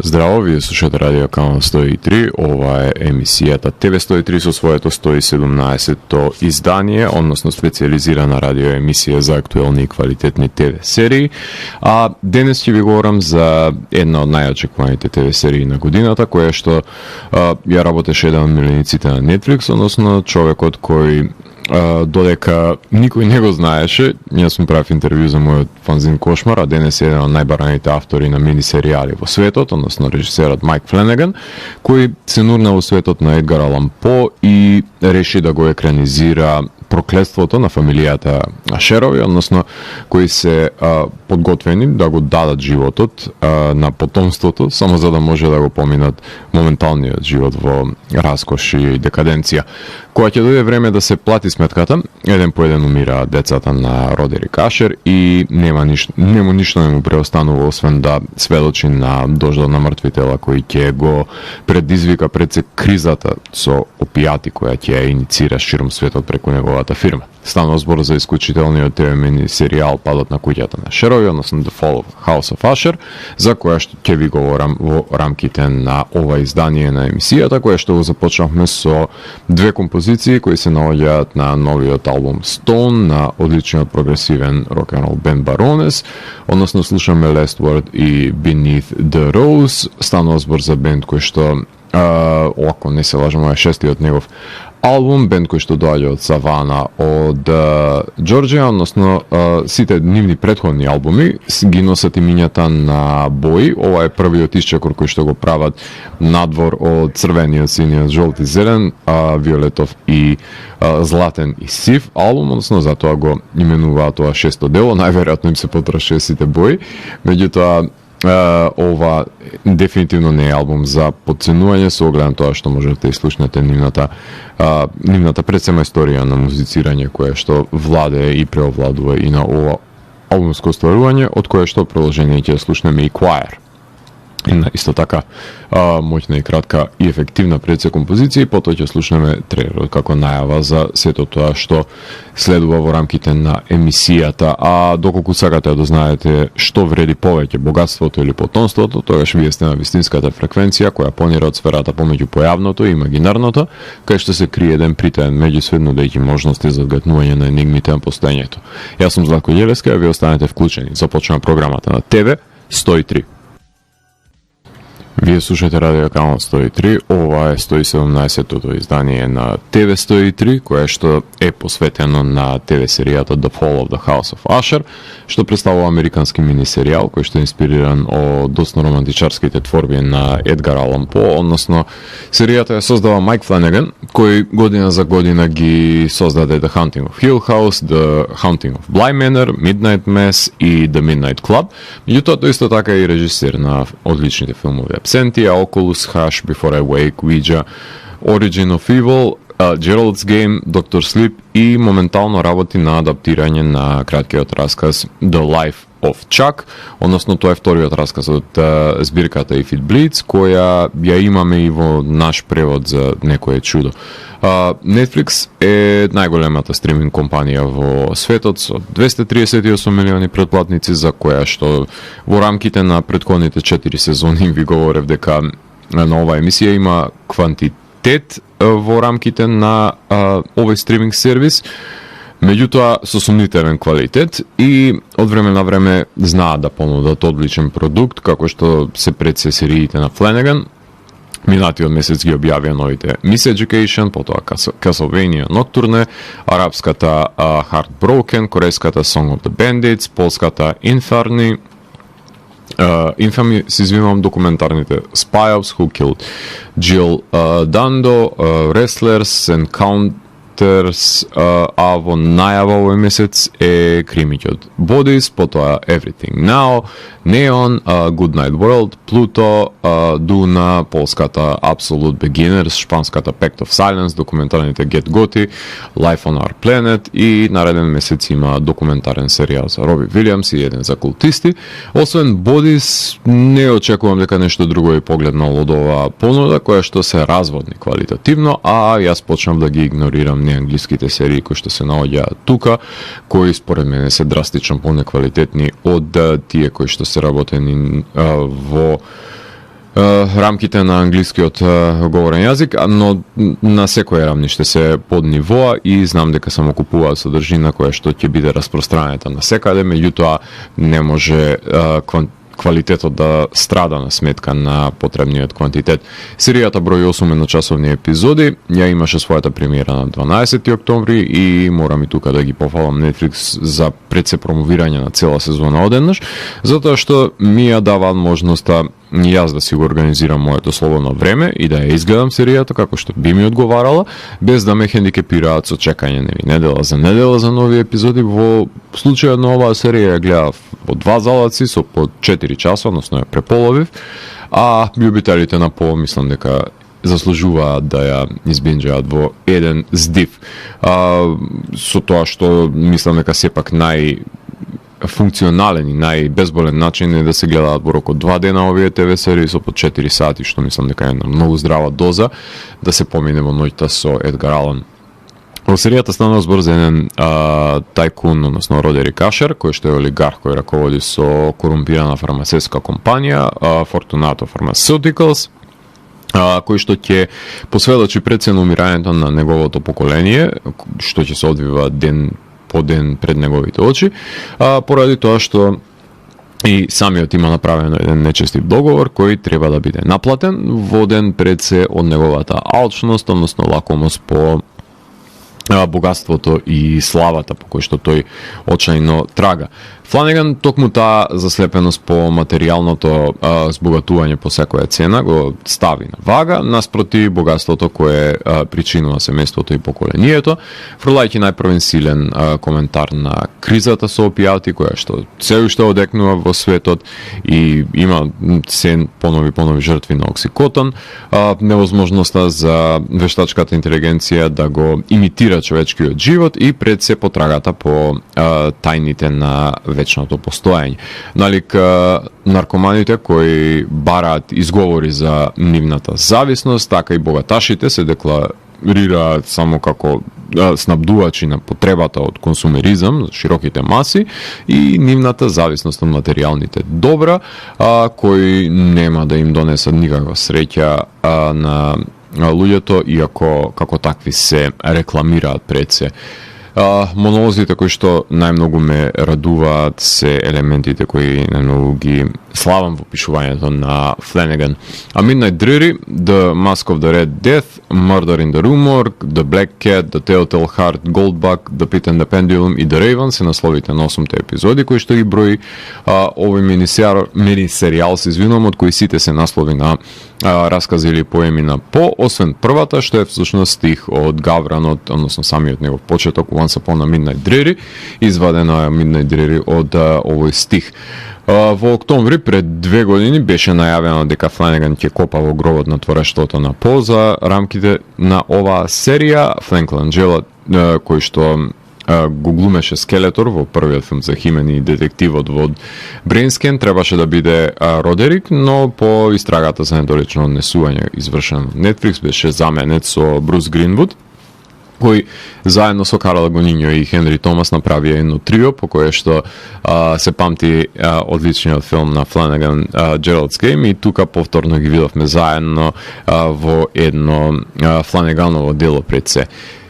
Здраво, вие слушате Радио Канал 103, ова е емисијата TV103 со своето 117-то издание, односно специализирана радио емисија за актуелни и квалитетни ТВ серии. А денес ќе ви говорам за една од најочекуваните ТВ серии на годината, која што ја работеше еден од милиониците на Netflix, односно човекот кој додека никој не го знаеше, јас сум правив интервју за мојот фанзин Кошмар, а денес е еден од најбараните автори на мини серијали во светот, односно режисерот Майк Фленеган, кој се нурна во светот на Едгар Алан По и реши да го екранизира проклетството на фамилијата Ашерови, односно кои се подготвени да го дадат животот на потомството, само за да може да го поминат моменталниот живот во раскош и декаденција. Кога ќе дојде време да се плати сметката, еден по еден умираат децата на Родерик Ашер и нема ништо не му преостанува освен да сведочи на дождот на мртви тела кои ќе го предизвика пред се кризата со опијати која ќе ја иницира широм светот преку неговата фирма. Станува збор за исклучителниот ТВ мини серијал Падот на куќата на Шерови, односно The Fall of House of Usher, за која што ќе ви говорам во рамките на ова издание на емисијата, која што го започнавме со две композиции кои се наоѓаат на новиот албум Stone на одличниот прогресивен рок-н-рол бенд Baroness, односно слушаме Last Word и Beneath the Rose. Станува збор за бенд кој што оако не се лажам, е шестиот негов албум, бенд кој што доаѓа од Савана од Џорџија, односно сите нивни претходни албуми ги носат имињата на бои. Ова е првиот исчекор кој што го прават надвор од црвениот, синиот, жолти, зелен, виолетов и златен и сив албум, односно затоа го именуваат тоа шесто дело, најверојатно им се потроши сите бои. Меѓутоа ова дефинитивно не е албум за подценување, со оглед на тоа што можете да слушнете нивната предсема историја на музицирање која што владее и преовладува и на ова албумско остварување, од кое што продолжение ќе слушнеме и Choir. Исто така моќна и кратка и ефективна предсе композиција, и потоа ќе слушнеме трейлерот како најава за сето тоа што следува во рамките на емисијата. А доколку сакате да знаете што вреди повеќе, богатството или потомството, тогаш вие сте на вистинската фреквенција која понира од сферата помеѓу појавното и имагинарното, кај што се крие еден притаен меѓусвет дајќи можности за одгатнување на енигмите на постоењето. Јас сум Златко Ѓелеска, а вие останете вклучени. Започнува програмата на ТВ 103. Вие слушате Радио Канал 103, ова е 117-тото издание на ТВ 103, кое што е посветено на ТВ серијата The Fall of the House of Usher, што представува американски мини серијал кој што е инспириран од досно романтичарските творби на Едгар Алан По, односно серијата ја создава Майк Фленеган, кој година за година ги создаде The Haunting of Hill House, The Haunting of Bly Manor, Midnight Mass и The Midnight Club. Меѓутоа тој исто така е и режисер на одличните филмови Absentia, Oculus, Hush, Before I Wake, Ouija, Origin of Evil, Gerald's Game, Dr. Sleep и моментално работи на адаптирање на краткиот расказ The Life of Chuck, односно тоа е вториот расказ од збирката If It Bleeds, која ја имаме и во наш превод за Некое чудо. Netflix е најголемата стриминг компанија во светот со 238 милиони претплатници, за која што во рамките на претходните 4 сезони ви говорев дека на оваа емисија има квантитет во рамките на овој стриминг сервис, меѓутоа со сумнителен квалитет и од време на време знаат да понудат одличен продукт, како што се пред се сериите на Фленеган. Минатиот месец ги објавија новите Miss Education, потоа Castlevania Nocturne, арапската Heartbroken, корејската Song of the Bandits, полската Infamy, се извинувам, документарните Spy Ops, Who Killed Jill Dando, Wrestlers, Encounters, а во најава овој месец е Кримиќот Bodies, потоа Everything Now, Neon, Good Night World, Pluto, Duna, полската Absolute Beginners, шпанската Pact of Silence, документарните Get Gotti, Life on Our Planet и нареден месец има документарен серијал за Роби Вилијамс и еден за култисти. Освен Bodies, не очекувам дека нешто друго е погледнало од оваа понуда, која што се разводни квалитативно, а јас почнав да ги игнорирам неанглиските серии кои што се наоѓаат тука, кои според мене се драстично понеквалитетни од тие кои што се работени во рамките на англискиот говорен јазик, но на секој рамниште се под нивоа и знам дека само купуваат содржина која што ќе биде распространета на секаде, меѓутоа не може квалитетот да страда на сметка на потребниот квантитет. Серијата број 8 едночасовни епизоди, ја имаше својата премиера на 12 октомври и морам и тука да ги пофалам Netflix за пред се промовирање на цела сезона одеднаш, затоа што ми ја даваат можноста јас да си го организирам моето слободно време и да ја изгледам серијата како што би ми одговарала, без да ме хендикепираат со чекање недела за нови епизоди. Во случајот на оваа серија ја гледав во 2 залаци со по 4 часа, односно ја преполовив, а љубителите на по мислам дека заслужуваат да ја избинџаат во еден здив. Со тоа што мислам дека сепак функционален и најбезболен начин е да се гледаат во рок од 2 дена овие ТВ серии со по 4 сати, што мислам дека е една многу здрава доза да се помине во ноќта со Едгар Алан. Во серијата станува збор за еден тајкун, односно Родерик Ашер, кој што е олигарх кој раководи со корумпирана фармацевтска компанија Fortunato Pharmaceuticals, кој што ќе посведочи пред се умирањето на неговото поколение, што ќе се одвива ден по ден пред неговите очи, поради тоа што и самиот има направено еден нечестив договор кој треба да биде наплатен, воден пред се од неговата алчност, односно лакомост по богатството и славата по кој што тој очајно трага. Фланеган токму таа заслепеност по материјалното збогатување по секоја цена го стави на вага наспроти богатството кое причинува семејството и поколението, фрлајќи најпрвен силен коментар на кризата со опијати која што се уште одекнува во светот и има се понови жртви на оксикотон, невозможноста за вештачката интелигенција да го имитира човечкиот живот и пред се потрагата по тајните на вечното постоење. Налик наркоманите кои бараат изговори за нивната зависност, така и богаташите се декларираат само како снабдувачи на потребата од консумеризам за широките маси и нивната зависност од материјалните добра, кои нема да им донесат никаква среќа на луѓето, иако како такви се рекламираат пред се. Монолозите кои што најмногу ме радуваат се елементите кои најмногу ги славам во пишувањето на Фланеган. A Midnight Dreary, The Mask of the Red Death, Murder in the Rue Morgue, The Black Cat, The Telltale Heart, Goldbug, The Pit and the Pendulum и The Raven се насловите на 8 епизоди кои што ги брои овој мини-серијал, се извинувам, од кои сите се наслови на раскази или поеми на По, освен првата што е всушност стих од Гавранот, односно самиот негов почеток Once Upon a Midnight Dreary, извадена Midnight Dreary од овој стих. Во октомври пред 2 години беше најавено дека Фланеган ќе копа во гробот на творештвото на По за рамките на оваа серија. Френк Ланџела, кој што го глумеше Скелетор во првиот филм за Химен и детективот во Брейнскен, требаше да биде Родерик, но по истрагата за недолично однесување извршен Netflix беше заменет со Брус Гринвуд, кој заедно со Карла Гониньо и Хенри Томас направи едно трио по кое што се памти одличниот филм на Фланеган Gerald's Game и тука повторно ги видовме заедно во едно Фланеганово дело пред се.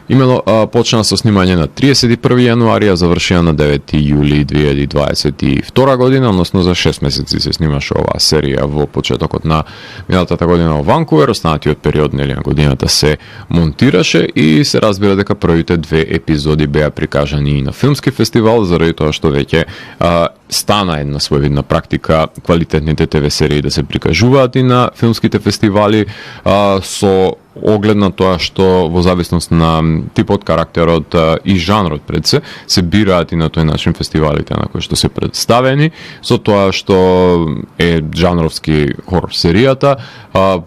Имено почна со снимање на 31 јануари, а завршија на 9 јули 2022 година, односно за 6 месеци се снимаше оваа серија во почетокот на минатата година во Ванкувер, останатиот период на годината се монтираше и се разбира дека првите 2 епизоди беа прикажани и на филмски фестивал, заради тоа што веќе стана една своевидна практика квалитетните ТВ серии да се прикажуваат и на филмските фестивали со оглед на тоа што во зависност на типот, карактерот и жанрот пред се бираат и на тој начин фестивалите на кои што се представени, со тоа што е жанровски хорор серијата,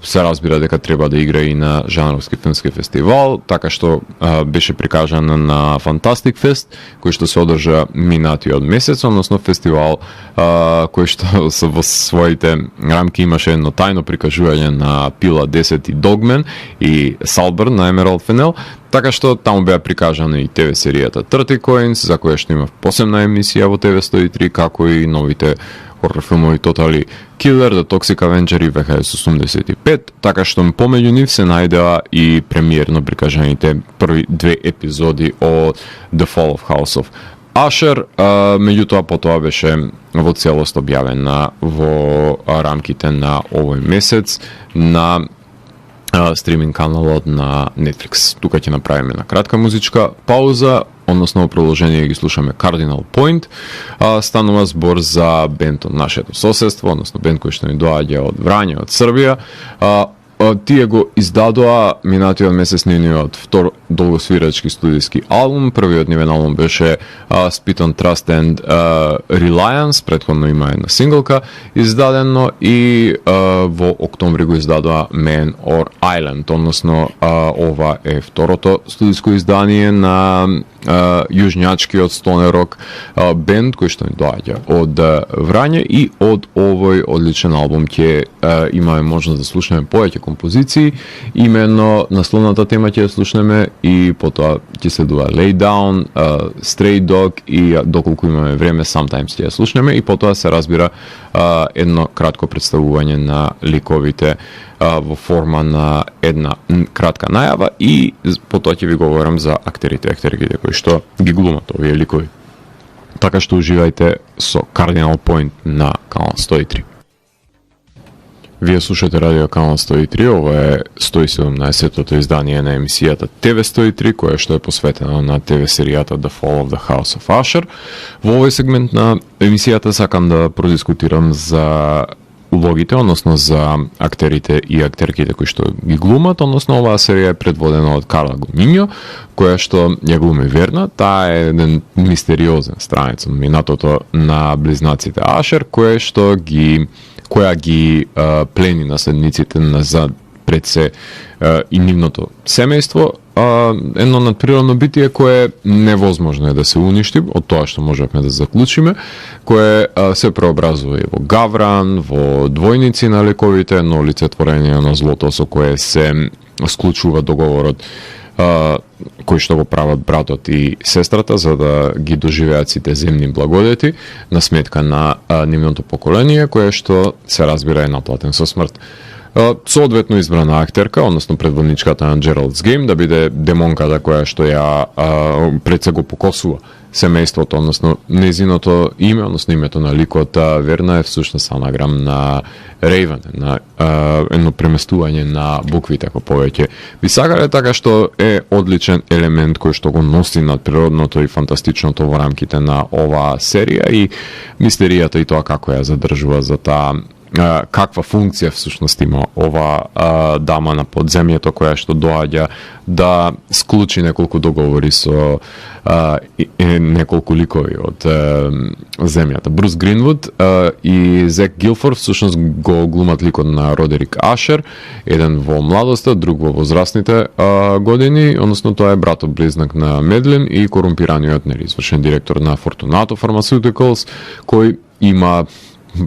се разбира дека треба да игра и на жанровски филмски фестивал, така што беше прикажана на Fantastic Fest, кој што се одржа минатиот месец, односно фестивал кој што во своите рамки имаше едно тајно прикажување на Пила 10 и Dogman и Салбърн на Емералд Фенел, така што таму беа прикажани и ТВ серијата 30 Coins, за која што има посебна емисија во ТВ 103, како и новите хорор филмови Totally Killer, The Toxic Avenger и ВХС 85, така што помеѓу нив се најдеа и премиерно прикажаните први две епизоди од The Fall of House of Usher, меѓутоа потоа беше во целост објавена во рамките на овој месец на стриминг каналот на Netflix. Тука ќе направиме на кратка музичка пауза, односно во продолжение ги слушаме Cardinal Point. Станува збор за бенд од нашето соседство, односно бенд кој што ни доаѓа од Врање, од Србија. Тие го издадоа минатиот месец нивниот втор долгосвирачки студиски албум. Првиот нивен албум беше Spit on Trust and Reliance, претходно има една синглка издадено, и во октомври го издадоа Man or Island, односно ова е второто студиско издание на јужњачкиот стоне рок бенд кој што ни доаѓа од Врање, и од овој одличен албум ќе имаме можност да слушнеме повеќе композиции. Именно насловната тема ќе слушнеме и потоа ќе следува Lay Down, Stray Dog и доколку имаме време Sometimes ќе слушнеме, и потоа се разбира едно кратко представување на ликовите во форма на една кратка најава, и потоа ќе ви говорам за актерите кои што ги глумат овие ликови. Така што уживајте со Cardinal Point на канал 103. Вие слушате радио канал 103, ова е 117-тото издание на емисијата TV 103, која што е посветена на TV серијата The Fall of the House of Usher. Во овој сегмент на емисијата сакам да продискутирам за улогите, односно за актерите и актерките кои што ги глумат, односно оваа серија е предводена од Карла Гугиньо, која што ја глуми Верна. Таа е еден мистериозен странец од минатото на близнаците Ашер, која ги плени наследниците назад пред се и нивното семејство, едно надприродно битие кое невозможно е да се уништи, од тоа што можеме да заклучиме, кое се преобразува и во гавран, во двојници на лековите, едно лицетворение на злото со кое се склучува договорот кој што го прават братот и сестрата за да ги доживеат сите земни благодети на сметка на нивното поколение, кое што се разбира е наплатен со смрт. Соодветно избрана актерка, односно предводничката на Gerald's Game, да биде демонката која што ја пред се го покосува семејството, односно незиното име, односно името на ликот Верна е всушност анаграм на Рейвен, на едно преместување на буквите како повеќе ви сакале, така што е одличен елемент кој што го носи надприродното и фантастичното во рамките на оваа серија, и мистеријата и тоа како ја задржува за таа каква функција всушност има ова дама на подземјето која што доаѓа да склучи неколку договори со неколку ликови од земјата. Брус Гринвуд и Зек Гилфорд всушност го глумат ликот на Родерик Ашер, еден во младоста, друг во возрастните години, односно тоа е братот близнак на Медлин и корумпираниот извршен директор на Fortunato Pharmaceuticals, кој има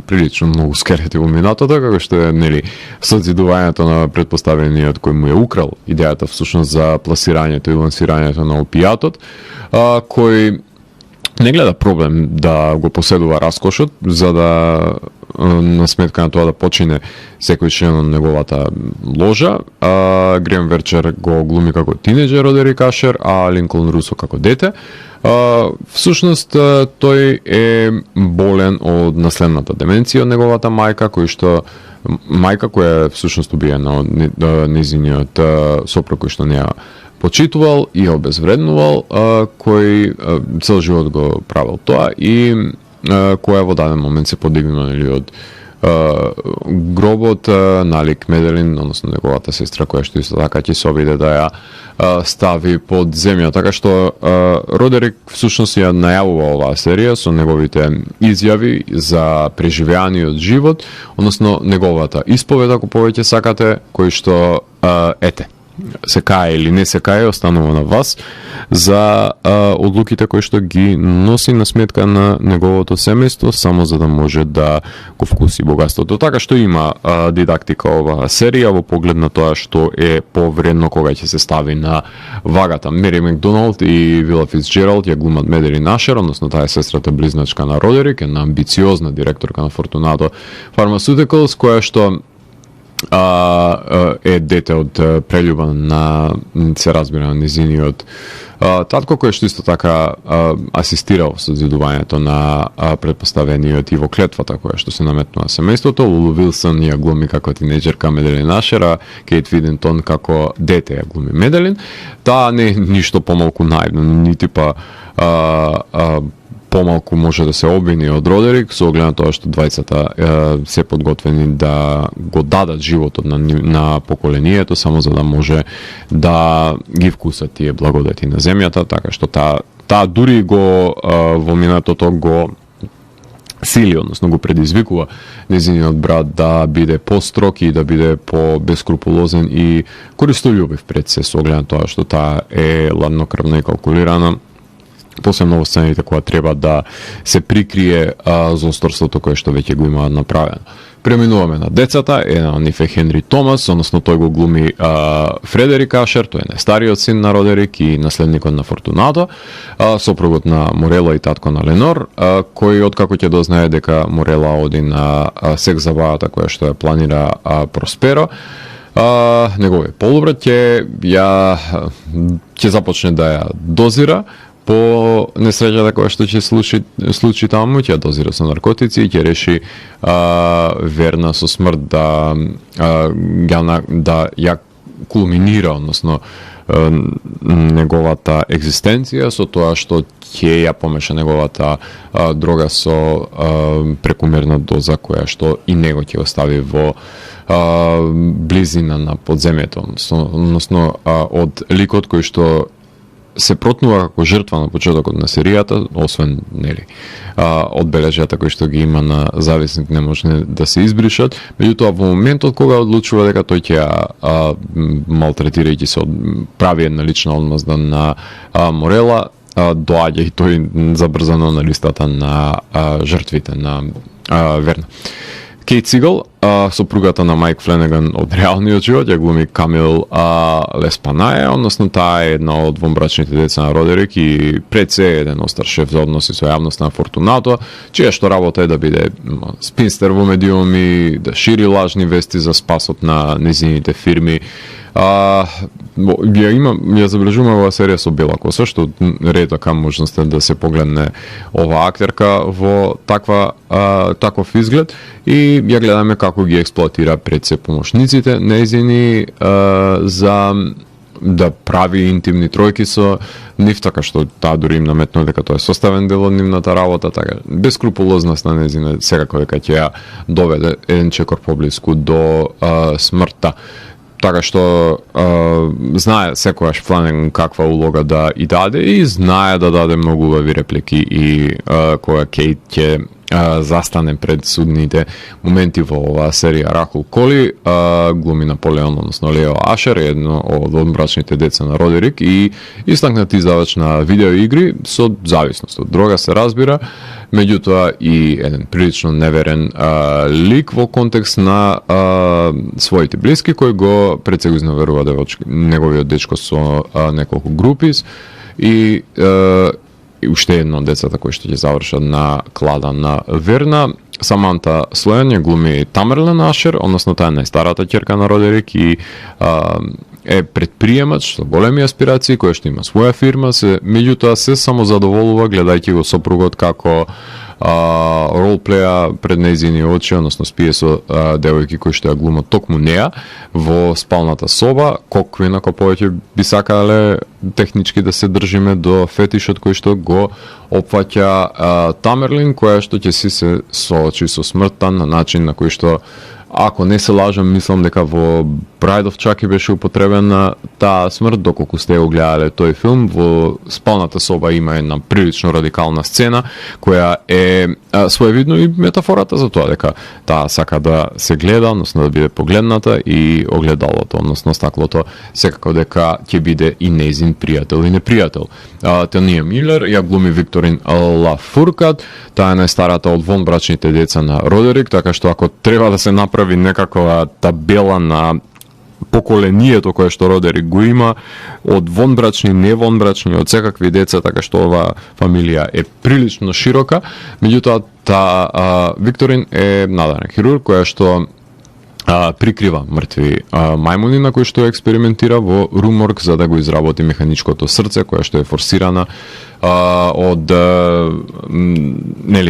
прилично многу скерети во минатото, како што е созидувањето на предпоставениот кој му е украл идејата всушност за пласирањето и лансирањето на опијатот, кој не гледа проблем да го поседува раскошот, за да на сметка на тоа да почине секој член од неговата ложа. Грем Верчер го глуми како тинеџер Родерик Ашер, а Линколн Русо како дете. Всушност тој е болен од наследната деменција од неговата мајка, која е всушност убиена од незиниот сопруг кој што не ја почитувал и ја обезвреднувал, кој цел живот го правил тоа и која во даден момент се подигнува од гробот налик Меделин, односно неговата сестра, која што исто така ќе се обиде да ја стави под земја. Така што Родерик всушност ја најавува оваа серија со неговите изјави за преживеаниот живот, односно неговата исповед, ако повеќе сакате, кој што се кае или не се кае, останува на вас за одлуките кои што ги носи на сметка на неговото семејство, само за да може да го вкуси богатството. Така што има дидактика ова серија во поглед на тоа што е повредно кога ќе се стави на вагата. Мери Макдоналд и Вила Фицджералд ја глумат Меделин Ашер, односно таа е сестрата близначка на Родерик, една амбициозна директорка на Fortunato Pharmaceuticals, која што е дете од прелюба на, се разбира, на низиниот татко, кој што исто така асистирал со зидувањето на претпоставениот и во клетвата која што се наметнува семејството. Лулу Вилсон ја глуми како тинејџерка Меделин Ашера, Кейт Видентон како дете ја глуми Меделин. Таа не е ништо помалку наивно, нити па помалку може да се обвини од Родерик, со оглед на тоа што двајцата се подготвени да го дадат животот на поколението, само за да може да ги вкусат тие благодати на земјата, така што таа дури го во минатото го сили, односно го предизвикува незиниот брат да биде построг и да биде по-бескрупулозен и користолюбив пред се, со оглед на тоа што таа е ладнокрвна и калкулирана, посебно во сцените кога треба да се прикрие злосторството кое што веќе го имаат направено. Преминуваме на децата, една од нив е Хенри Томас, односно тој го глуми Фредерик Ашер, тој е најстариот син на Родерик и наследникот на Fortunato, сопругот на Морела и татко на Ленор, кој откако ќе дознае дека Морела оди на секс забавата која што ја планира Просперо, неговиот полубрат ќе започне да ја дозира по несреќата која што ќе случи таму, ќе дозира со наркотици и ќе реши Верна со смрт да ја кулминира, односно неговата екзистенција со тоа што ќе ја помеша неговата дрога со прекумерна доза која што и него ќе остави во близина на подземјето, односно од ликот кој што се протнува како жртва на почетокот на серијата, освен одбележјата кои што ги има на зависник не може да се избришат, меѓутоа во моментот кога одлучува дека тој ќе малтретирајќи се прави една лична одмазда на Морела, доаѓа и тој забрзано на листата на жртвите на Верна. Кейт Сигал, сопругата на Майк Фленеган од реалниот живот, ја глуми Камил Леспанаја, односно таа е една од вонбрачните деца на Родерик и пред се еден остар шеф за односи со јавност на Fortunato, чија што работа е да биде спинстер во медиуми, да шири лажни вести за спасот на незините фирми. Ја забележуваме оваа серија со бела коса, што ретака можноста да се погледне оваа актерка во таков изглед и ја гледаме како ги експлоатира пред се помошниците нејзини за да прави интимни тројки со нив, така што таа дури им наметнува дека тоа е составен дел од нивната работа, така бескрупулозност на нејзина секако дека ќе ја доведе еден чекор поблиску до смртта. Така што знае секојаш Фланеган каква улога да и даде и знае да даде многу убави реплики и кога Кейт ќе застане пред судните моменти во оваа серија. Рахул Коли глуми Наполеон, односно Лео Ашер, едно од одбрачните деца на Родерик и истакнат издавач на видеоигри со зависност од дрога, се разбира, меѓутоа и еден прилично неверен лик во контекст на своите блиски, кој го пред се го изневерува неговиот дечко со неколку групис и уште едно од децата кои што ќе завршат на клада на Верна. Саманта Слојан ја глуми Тамерлен Ашер, односно таа е најстарата ќерка на Родерик и е предприемач со големи аспирации, која што има своја фирма, меѓутоа се самозадоволува гледајќи го сопругот како ролплеја пред нејзини очи, односно спие со девојки кои што ја глумат токму неа во спалната соба, колку инако повеќе би сакале технички да се држиме до фетишот кој што го опфаќа Тамерлин, која што ќе си се соочи со смртта на начин на кој што, ако не се лажам, мислам дека во Bride of Chucky беше употребена таа смрт, доколку сте го гледале тој филм. Во спалната соба има една прилично радикална сцена, која е своевидно и метафората за тоа дека таа сака да се гледа, односно да биде погледната и огледалото, односно стаклото, секако дека ќе биде и нејзин пријател и непријател. Тания Милер ја глуми Викторин Лафуркад, таа е најстарата од вонбрачните деца на Родерик, така што ако треба да се направи некаква табела на поколението кое што Родерик го има, од вонбрачни, невонбрачни, од секакви деца, така што оваа фамилија е прилично широка. Меѓутоа, Викторин е надарен хирург која што прикрива мртви мајмуни на кои што експериментира во Руморг за да го изработи механичкото срце, која што е форсирана од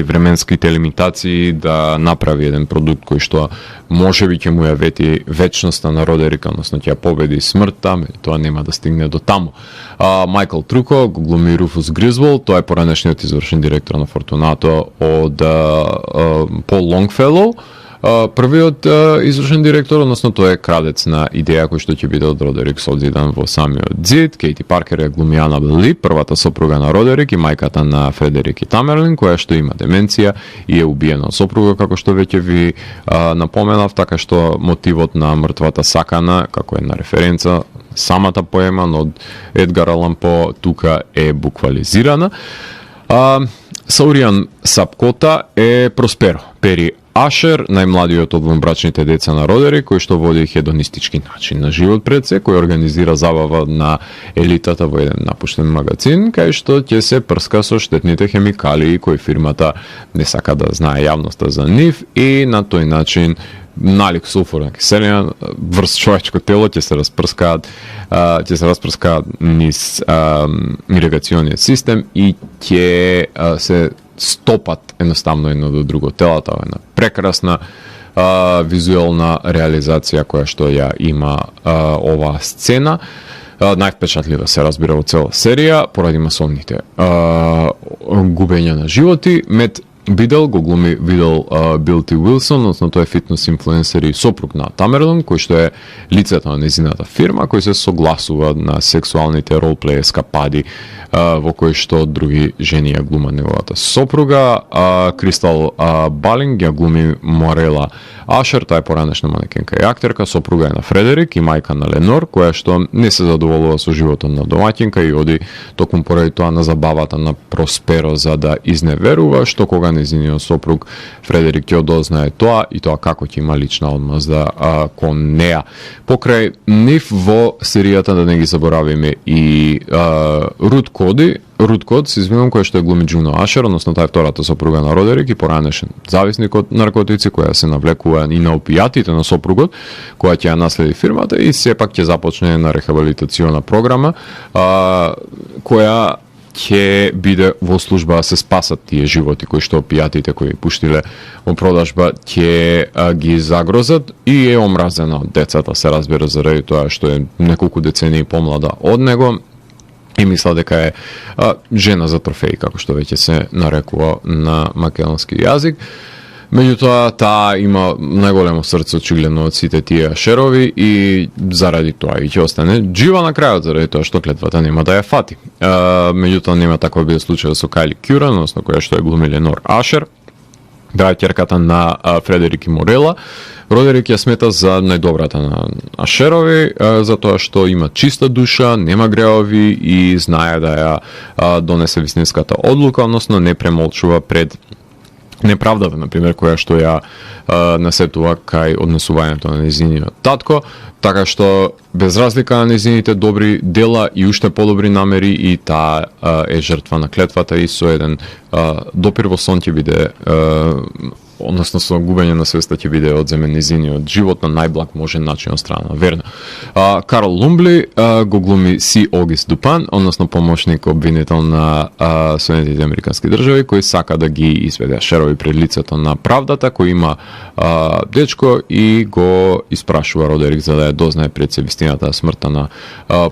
временските лимитации да направи еден продукт кој што можеби ќе му ја вети вечноста на Родерик, односно ќе ја победи смртта, тоа нема да стигне до таму. Майкл Труко го глуми Руфус Гризвол, тоа е поранешниот извршен директор на Фортунато од Пол Лонгфелоу. Првиот извршен директор, односно тој е крадец на идеја кој што ќе биде од Родерик созидан во самиот зид. Кейти Паркер е глуми Анабел Ли, првата сопруга на Родерик и мајката на Фредерик и Тамерлин, која што има деменција и е убиена сопруга, како што веќе ви напоменав, така што мотивот на мртвата сакана, како една референца, самата поема од Едгар Алан По тука е буквализирана. Сауриан Сапкота е Просперо, Пери Ашер, најмладиот од вонбрачните деца на Родерик, кој што води хедонистички начин на живот пред се, кој организира забава на елитата во еден напуштен магазин, кај што ќе се прска со штетните хемикалии кои фирмата не сака да знае јавноста за нив и на тој начин налик сулфурна киселина врз човечко тело ќе се распрска низ иригациониот систем и ќе се стопат едноставно едно до друго телата. Една прекрасна визуелна реализација која што ја има оваа сцена. Највпечатлива се разбира во цела серија поради масовните губења на животи. Мет Бидел го глуми Бил Ти Уилсон, односно тој е фитнес инфлуенсер и сопруг на Тамерлин, кој што е лицето на незината фирма, кој се согласува на сексуалните ролплей ескапади во кои што други жени ја глума неговата сопруга. Кристал Балинг ја глуми Морела Ашер, таа е поранешна манекенка и актерка, сопруга е на Фредерик и мајка на Ленор, која што не се задоволува со животот на домаќинка и оди токму поради тоа на забавата на Просперо за да изневерува, што кога незиниот сопруг Фредерик ќе дознае тоа и тоа како ќе има лична одмазда кон неа. Покрај нив во серијата, да не ги заборавиме, и Рут Код, се извинувам, која што е глуми Джуно Ашер, односно таа е втората сопруга на Родерик и поранешен зависник од наркотици, која се навлекува и на опијатите на сопругот, која ќе ја наследи фирмата и сепак ќе започне на рехабилитациона програма, која ќе биде во служба да се спасат тие животи кои што опијатите кои пуштиле во продажба ќе ги загрозат, и е омразена од децата, се разбира, заради тоа што е неколку децении помлада од него и мисла дека е жена за трофеи, како што веќе се нарекува на македонски јазик. Меѓутоа, таа има најголемо срце очигледно од сите тие Ашерови и заради тоа и ќе остане жива на крајот, заради тоа што клетвата нема да ја фати. Меѓутоа, нема таков биде случај со Кайли Кюран, односно која што е глуми Ленор Ашер, да е ќерката на Фредерик и Морела. Родерик ја смета за најдобрата на Ашерови, затоа што има чиста душа, нема греови и знае да ја донесе вистинската одлука, односно не премолчува пред неправдата, например, која што ја насетува кај однесувањето на незиниот татко, така што без разлика на незините добри дела и уште подобри намери, и таа е жртва на клетвата и со еден допир во сон ќе биде односно со губење на свеста ќе биде одземен незиниот живот на најблаг можен начин од страна на верна. Карл Лумбли го глуми Си Огист Дупан, односно помошник обвинител на Соединетите американски држави, кој сака да ги изведе Ашерови пред лицето на правдата, кој има дечко и го испрашува Родерик за да ја дознае пред се вистината смртта на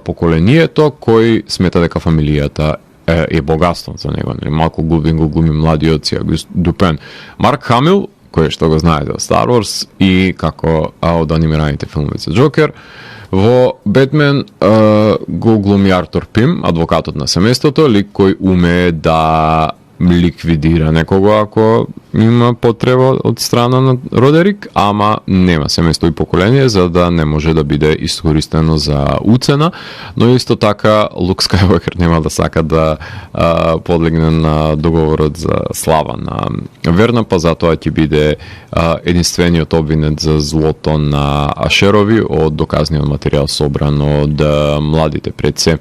поколението, кој смета дека фамилијата е богатство за него. Малку Гулбин го глуми младиот Си Огист Дупен. Марк Хамил, кој што го знаете од Star Wars и како од анимираните филмови за Джокер, во Бетмен го глуми Артур Пим, адвокатот на семејството, лик кој умее да ликвидира некого ако има потреба од страна на Родерик, ама нема семејство и поколение за да не може да биде искористено за уцена, но исто така Лук Скайуокер нема да сака да подлегне на договорот за слава на Верна, па затоа ќе биде единствениот обвинет за злото на Ашерови од доказниот материјал собран од младите предце.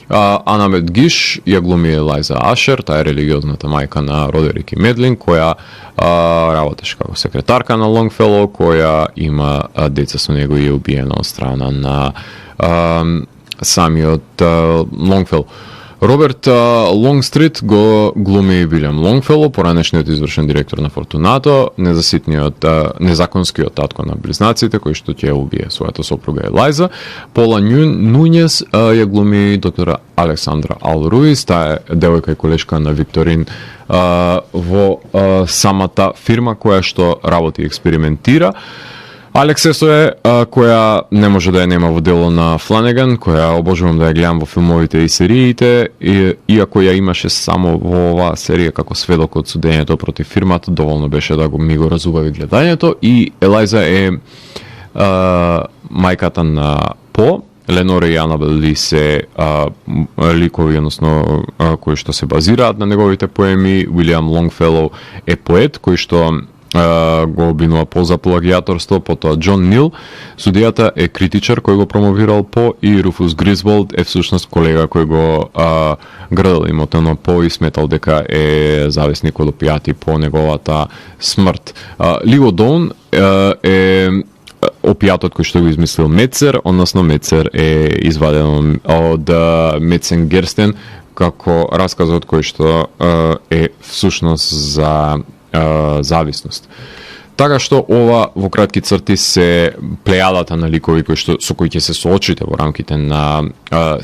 Анамет Гиш ја глуми Елайза Ашер, таа е религиозната мајка на Родерик и Медлин, која работеше како секретарка на Лонгфело, која има деца со него и е убиена од страна на самиот Лонгфело. Роберт Лонгстрит го глуми Вилиам Лонгфело, поранешниот извршен директор на Фортунато, незаконскиот татко на близнаците, кој што ќе убие својата сопруга Елайза. Пола Нунес ја глуми доктора Александра Алруис, таа е девојка и колешка на Викторин во самата фирма која што работи и експериментира. Алекс Есо е која не може да ја нема во дело на Фланеган, која обожувам да ја гледам во филмовите и сериите, иако ја имаше само во оваа серија како сведок од судењето против фирмата, доволно беше да ми го разубави гледањето. И Елайза е мајката на По. Ленора и Анабел Ли се ликови, односно кои што се базираат на неговите поеми. Уилиам Лонгфело е поет кој што го обвинува По за плагиаторство, потоа Џон Нил, судијата е критичар кој го промовирал По, и Руфус Грисволд е всушност колега кој го градил имота на По и сметал дека е зависник од опијати по неговата смрт. Лио Доун е опијатот кој што го измислил Мецер, односно Мецер е изваден од Мецен Герстен како расказот кој што е всушност за зависност. Така што ова во кратки црти се плејадата на ликови со кои ќе се соочите во рамките на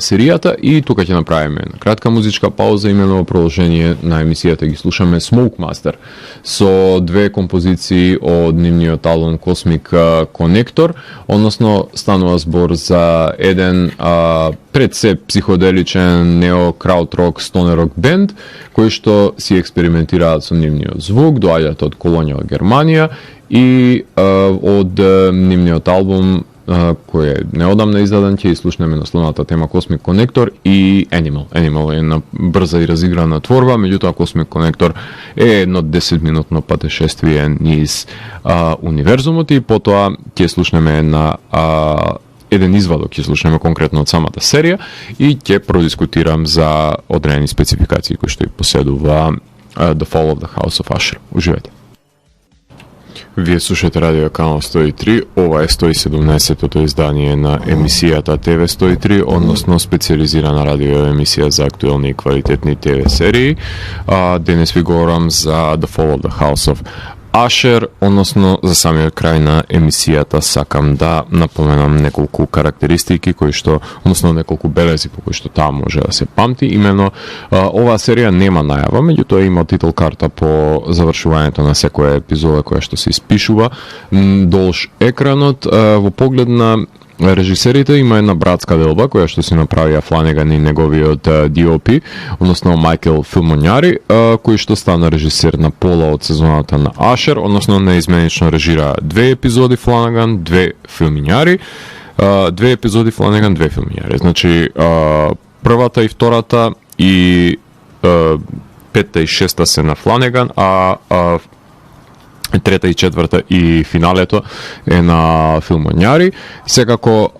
серијата, и тука ќе направиме една кратка музичка пауза, имено во продолжение на емисијата ги слушаме Smoke Master со две композиции од нивниот албум Cosmic Connector, односно станува збор за еден пред се психоделичен нео-краудрок стонерок бенд кој што си експериментираат со нивниот звук, доаѓаат од Колонија од Германија, и од нивниот албум кој е неодамна издаден, ќе слушнеме насловната тема Cosmic Connector и Animal. Animal е една брза и разиграна творба, меѓутоа Cosmic Connector е едно 10-минутно патешествие низ универзумот, и потоа ќе слушнеме еден извадок, ќе слушнеме конкретно од самата серија и ќе продискутирам за одредени спецификации кои што и поседува The Fall of the House of Usher. Уживајте. Вие слушате радио канал 103, ова е 117-тото издание на емисијата ТВ 103, односно специализирана радио емисија за актуелни и квалитетни ТВ серии. Денес ви говорам за The Fall of the House of Usher, односно за самиот крај на емисијата сакам да напоменам неколку карактеристики кои што, односно неколку белези по кои што таа може да се памти. Имено оваа серија нема најава, меѓутоа има титул карта по завршувањето на секоја епизода која што се испишува долж екранот. Во поглед на режисерите има една братска делба која што си направија Фланеган и неговиот DOP, односно Майкел Филмоњари, кој што стана режисер на пола од сезоната на Ашер, односно неизменично режира две епизоди Фланеган, две Филмоњари, две епизоди Фланеган, две Филмоњари. Значи првата и втората и петта и шеста се на Фланеган, а трета и четврта и финалето е на Филмоњари. Секако,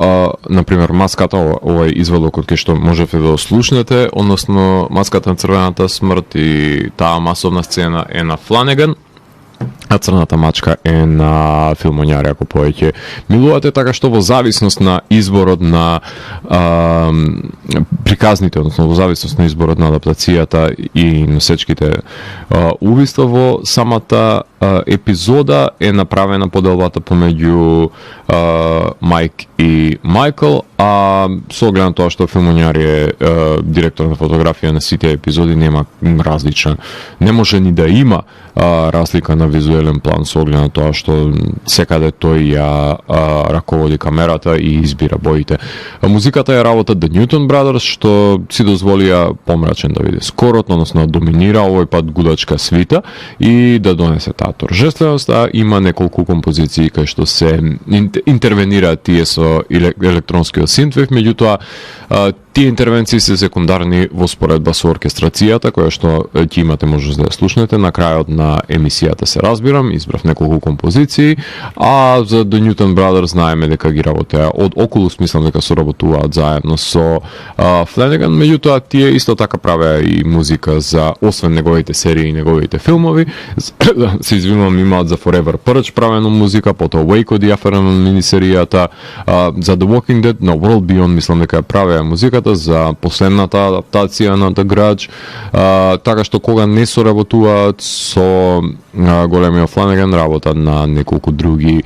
например, маската, овој извадок од кај што можете да слушнете, односно маската на црвената смрт и таа масовна сцена е на Фланеган, а црната мачка е на Филмоњари, ако повеќе милувате, така што во зависност на изборот на приказните, односно во зависност на изборот на адаптацијата и носечките убиства во самата епизода е направена поделбата помеѓу Майк и Майкл, а со оглед на тоа што филмоњар е директор на фотографија на сите епизоди, нема различен. Не може ни да има разлика на визуелен план со оглед на тоа што секаде тој ја раководи камерата и избира боите. Музиката е работа The Newton Brothers, што си дозволија помрачен да биде скорот, односно доминира овој пат гудачка свита и да донесе таа торжественост, а има неколку композиции кај што се интервенираат тие со електронскиот синтвев, меѓутоа тие интервенции се секундарни во споредба со оркестрацијата, која што ќе имате можност да ја слушнете на крајот на емисијата, се разбирам, избрав неколку композиции, а за The Newton Brothers знаеме дека ги работеа од Oculus, мислам дека соработуваат заедно со Фленеган, меѓутоа тие исто така правеа и музика за, освен неговите серии и неговите филмови, се извинувам, имаат за Forever Purge правено музика, потоа Wake од Јафера на минисеријата, за The Walking Dead на World Beyond, мислам дека правеа музиката за последната адаптација на The Grudge, така што кога не соработуваат со големиот Фланеган, работат на неколку други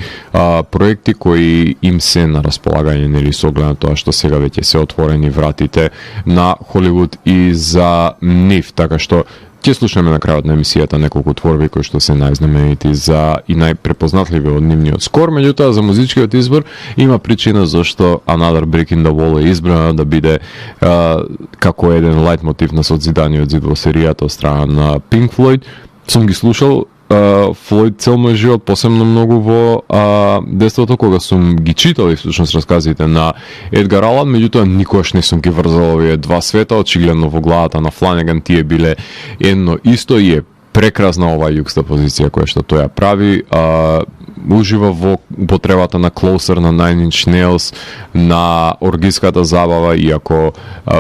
проекти кои им се на располагање, нели со оглед на тоа што сега веќе се отворени вратите на Холивуд и за нив, така што ќе слушаме на крајот на емисијата неколку творби кои што се најзнаменити за и најпрепознатливи од нивниот скор, меѓутоа за музичкиот избор има причина зашто Another Brick in the Wall е избрана да биде како еден лајт мотив на созиданиот зид во серијата од страна на Pink Floyd. Сум ги слушал Флойд цел мој живот, посебно многу во детството, кога сум ги читал и всушност расказите на Едгар Алан, меѓутоа никогаш не сум ги врзал овие два света, очигледно во главата на Фланеган тие биле едно исто и е прекрасна оваа јукстапозиција која што тој ја прави, ужива во потребата на Closer, на Nine Inch Nails, на оргиската забава, иако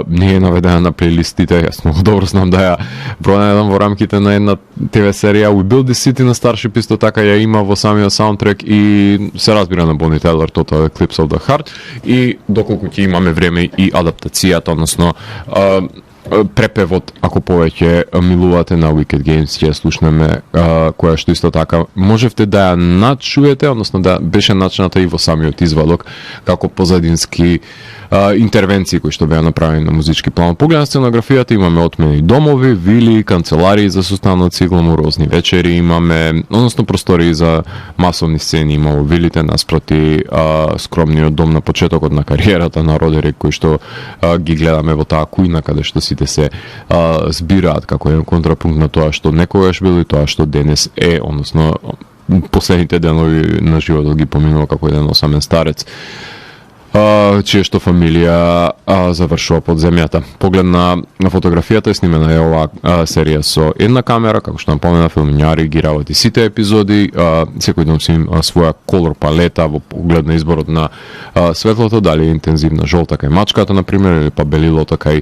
не е наведена на плейлистите, јас многу добро знам да ја пронајдам во рамките на една ТВ серија. We Build This City на Starship исто така ја има во самиот саундтрек и се разбира на Bonnie Tyler, Total Eclipse of the Heart, и доколку ќе имаме време и адаптацијата, односно препевот, ако повеќе милувате на Wicked Games, ќе слушнеме, која што исто така можевте да ја начуете, односно да беше начната и во самиот извадок, како позадински интервенции кои што беа направени на музички план. Поглед на сценографијата имаме отмени домови, вили, канцеларии за состаноци, гламурозни вечери имаме, односно простории за масовни сцени има во вилите, наспроти скромниот дом на почетокот на кариерата на Родерик, кој што ги гледаме во таа кујна каде што сите се збираат како еден контрапункт на тоа што некогаш било и тоа што денес е, односно последните денови на животот ги поминува како еден осамен старец, чие што фамилија завршува под земјата. Поглед на фотографијата е снимена е оваа серија со една камера, како што напомена, филмињари ги работи сите епизоди, секој дом си има своја колор палета во поглед на изборот на светлото, дали е интензивна жолта кај мачката, например, или па белилото кај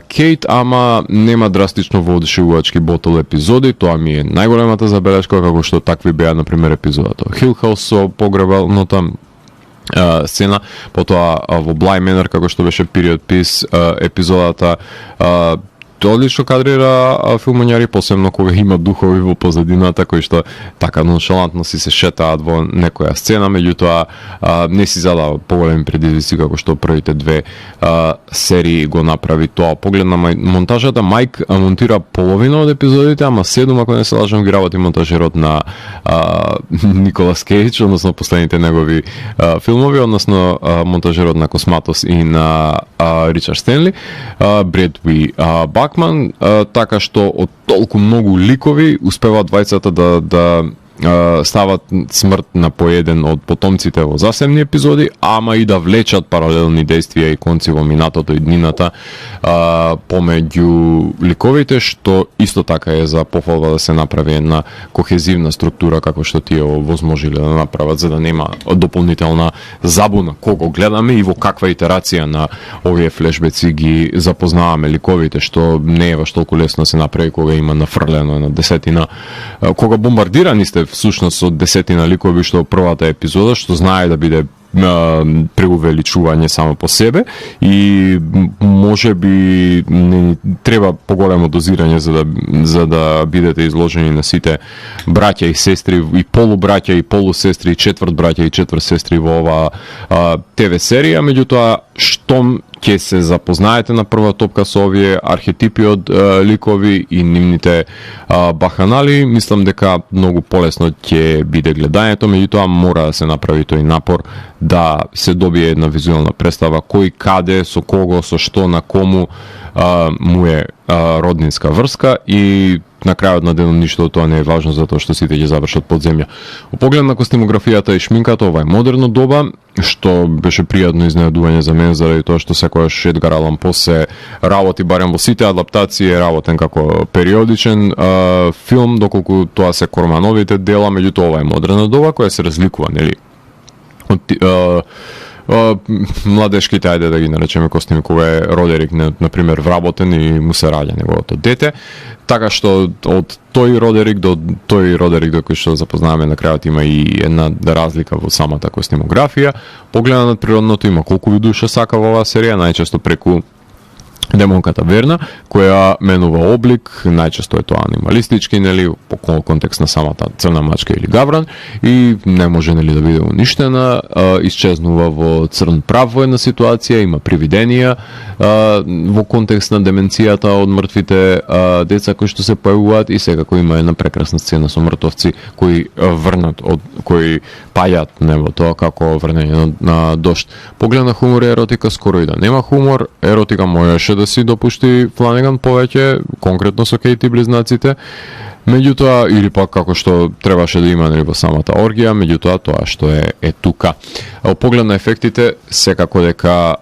Кейт, ама нема драстично воодушевувачки ботл епизоди, тоа ми е најголемата забелешка, како што такви беа, например, епизодата Hill House со погребалната сцена, потоа во Bly Manor, како што беше period piece епизодата, одлично кадрира филмоњари, посебно кога има духови во позадината кои што така ноншалантно си се шетаат во некоја сцена, меѓутоа не си задава поголеми предизвици како што првите две серии го направи тоа. Поглед на монтажата, Майк монтира половина од епизодите, ама 7, ако не се лажам, ги работи монтажерот на Николас Кейдж, односно последните негови филмови, односно монтажерот на Косматос и на Ричард Стенли, Бредви Бакман, така што од толку многу ликови успеваат двајцата да стават смрт на поеден од потомците во засебни епизоди, ама и да влечат паралелни действија и конци во минатото и днината помеѓу ликовите, што исто така е за пофалба да се направи една кохезивна структура како што тие возможиле да направат, за да нема дополнителна забуна кого гледаме и во каква итерација на овие флешбеци ги запознаваме ликовите, што не е баш толку лесно да се направи кога има нафрлено на десетина, кога бомбардирани сте всушност од десетина ликови што првата епизода, што знае да биде преувеличување само по себе и може би не треба поголемо дозирање за да бидете изложени на сите браќа и сестри и полубраќа и полусестри и четврт браќа и четврт сестри во оваа ТВ серија, меѓутоа штом ќе се запознаете на прва топка со овие архетипи од ликови и нивните баханали, мислам дека многу полесно ќе биде гледањето, меѓутоа мора да се направи тој напор да се добие една визуелна представа кој каде, со кого, со што, на кому му е роднинска врска и на крајот на денот ништо од тоа не е важно затоа што сите ќе завршат под земја. Во поглед на костимографијата и шминката, ова е модерно доба, што беше пријатно изненадување за мен заради тоа што секогаш Едгар Алан По се работи барем во сите адаптации работен како периодичен филм, доколку тоа се Кормановите дела, меѓутоа ова е модерна доба која се разликува, нели, младешките, ајде да ги наречеме костими, кога е Родерик, на пример, вработен и му се раѓа неговото дете, така што од тој Родерик до кој што запознаваме на крајот има и една разлика во самата костимографија. Погледна над природното има колку ви душа сака во оваа серија, најчесто преку демонката Верна, која менува облик, најчесто е тоа анималистички, нели, по контекст на самата црна мачка или гавран, и не може, нели, да биде уништена, исчезнува во црн прав во една ситуација, има привиденија во контекст на деменцијата од мртвите деца кои што се појавуваат и секако има една прекрасна сцена со мртовци кои врнат, кои пајат небото како врнење на дожд. Поглед на хумор и еротика, скоро и да нема хумор, еротика можеше да си допушти Фланеган повеќе, конкретно со Кейт и близнаците, меѓутоа, или пак како што требаше да има, нели, во самата оргија, меѓутоа тоа што е тука. Во поглед на ефектите, секако дека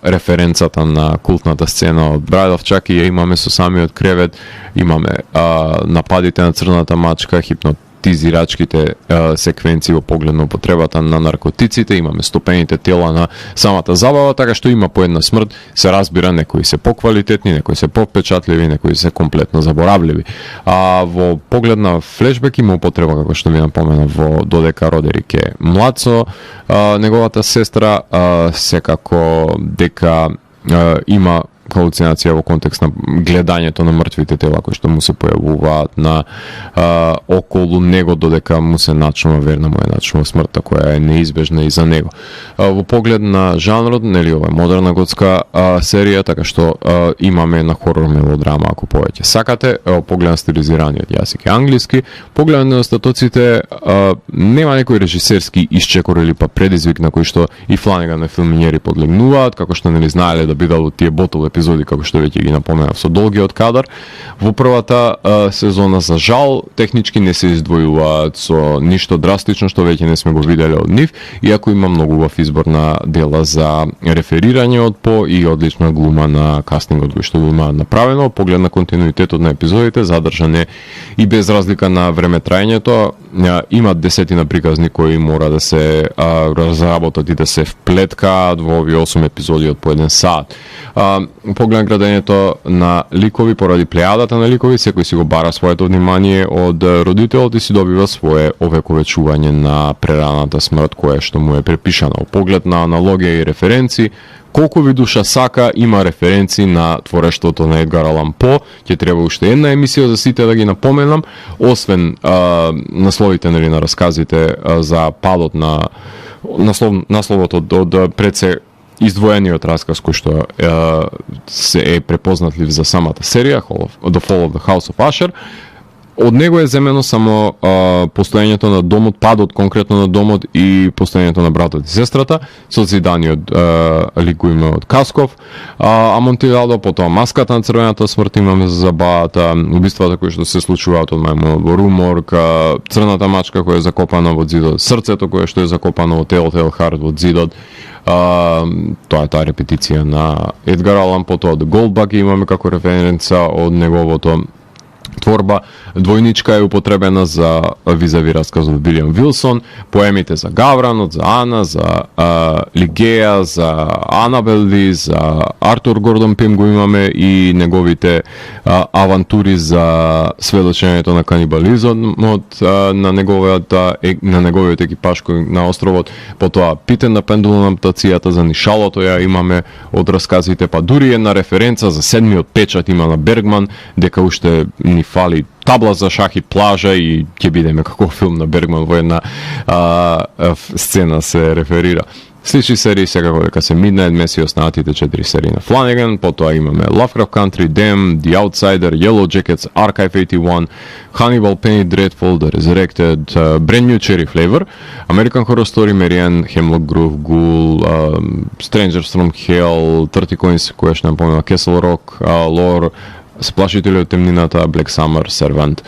референцата на култната сцена од Bride of Chucky ја имаме со самиот кревет, имаме нападите на црната мачка, хипнотизирачките секвенции во поглед на употребата на наркотиците, имаме стопените тела на самата забава, така што има по една смрт, се разбира, некои се поквалитетни, некои се попечатливи, некои се комплетно заборавливи. Во поглед на флешбек има употреба, како што ви напоменав, додека Родерик е млад со неговата сестра, секако дека има халуцинација во контекст на гледањето на мртвите тела кои што му се појавуваат на околу него, додека му се начнува Верна, му е начнува смртта која е неизбежна и за него. Во поглед на жанрот, нели, ова е модерна готска серија, така што имаме на хорор мелодрама ако повеќе сакате. Поглед на стилизираниот јазик е англиски, поглед на недостатоците, нема некој режисерски исчекор или па предизвик на кој што и Фланеган и филминјери подлегнуваат, како што, нели, знаеле да бидат тие ботол епизоди, како што веќе ги напоменав, со долгиот кадар. Во првата сезона, за жал, технички не се издвојуваат со ништо драстично што веќе не сме го виделе од нив, иако има многу убав избор на дела за реферирање од По и одлична глума на кастингот кој што го има направено. Поглед на континуитетот на епизодите, задржан е и без разлика на време трајањето, имат десетина приказни кои мора да се разработат и да се вплеткаат во овие 8 епизоди од по 1 сат. Поглед градењето на ликови, поради плејадата на ликови, секој си го бара своето внимание од родителот и си добива свое овековечување на прераната смрт која што му е препишана. Поглед на аналогија и референци, колку ви душа сака, има референци на творештвото на Едгар Алан По. Ќе треба уште една емисија за сите да ги напоменам, освен насловите, нели, на расказите за падот на насловот од пред се издвоениот расказ кој што се е препознатлив за самата серија, The Fall of the House of Usher. Од него е земено само постоењето на домот, падот конкретно на домот и постоењето на братот и сестрата, со зиданиот лик го има од Касков, Амонтијадо, потоа маската на црвената смрт имаме за забавата, убиствата кои што се случуваат од мајмунот во Руморк, црната мачка која е закопана во зидот, срцето кое што е закопано во Telltale Heart во зидот. Тоа е таа репетиција на Едгар Алан По, тоа The Goldbug имаме како референца од неговото творба двојничка е употребена за визави расказот Вилијам Вилсон, поемите за Гавранот, за Ана, за Лигеја, за Анабел Ли, за Артур Гордон Пим го имаме и неговите авантури за сведочењето на канибализмот на неговиот екипаж на островот, потоа Питен на пендулом птацијата за нишалото ја имаме од расказите, па дури една референца за седмиот печат има на Бергман, дека уште ни фали табла за шах и плажа и ќе бидеме како филм на Бергман во една сцена се реферира. Слични серии секако дека се Midnight Mass и останатите 4 серии на Фланеган, потоа имаме Lovecraft Country, Them, The Outsider, Yellow Jackets, Archive 81, Hannibal, Penny Dreadful, The Resurrected, Brand New Cherry Flavor, American Horror Story, Marianne, Hemlock Grove, Ghoul, Strangers from Hell, 30 Coins, која што не помнува, Castle Rock, Lore, Сплашители од темнината, Black Summer, Servant,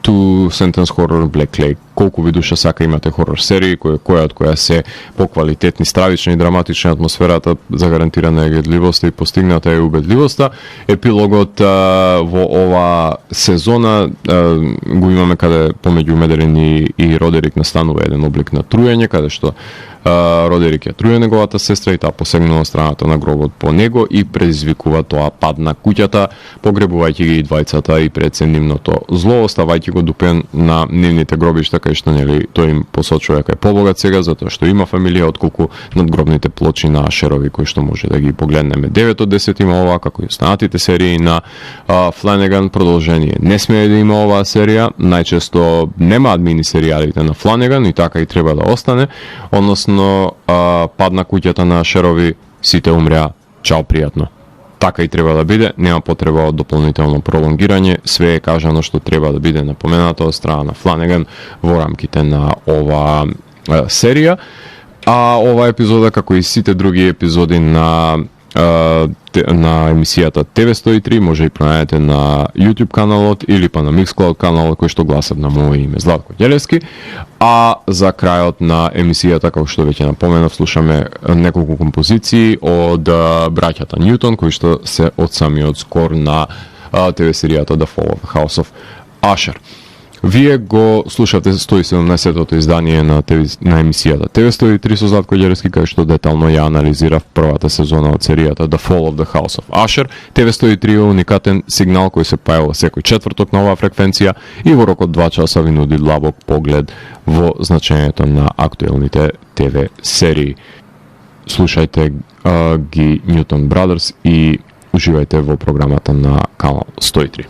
Two Sentence Horror, Black Lake. Колку ви душа сака имате хорор серии, која се поквалитетни, стравични и драматични, атмосферата загарантирана е гледливоста и постигната е убедливоста. Епилогот во ова сезона го имаме каде помеѓу Медерин и Родерик настанува еден облик на труење, каде што Родерик ја труе неговата сестра и таа посегнува страната на гробот по него и предизвикува тоа пад на куќата, погребувајќи ги и двајцата и пред се нивното зло, оставајќи го дупен на нивните гробишта, кај што нели тој им посочува дека е побогат сега затоа што има фамилија, отколку надгробните плочи на Ашерови кои што може да ги погледнеме. 9 од 10 има ова, како и останатите серии на Фланеган. Продолжение не смее да има оваа серија, најчесто немаат мини серијалите на Фланеган и така и треба да остане, односно пад на куќата на Ашерови, сите умреа, чао, пријатно. Така и треба да биде, нема потреба од дополнително пролонгирање, све е кажано што треба да биде напоменато од страна на Фланеган во рамките на ова серија. А ова епизода, како и сите други епизоди на емисијата TV103 може и пронајдете на YouTube каналот или па на Mixcloud каналот кој што гласат на моје име Златко Ѓелевски. А за крајот на емисијата, како што веќе напоменав, слушаме неколку композиции од браќата Ньютон кои што се од самиот скор на ТВ серијата The Fall of the House of Usher. Вие го слушате 117-тото издание на емисијата TV103 со Златко Ѓелевски, кај што детално ја анализирав првата сезона од серијата The Fall of the House of Usher. TV103 е уникатен сигнал кој се појавува секој четврток на оваа фреквенција и во рок од 2 часа ви нуди длабок поглед во значењето на актуелните ТВ серии. Слушајте ги Newton Brothers и уживајте во програмата на канал 103.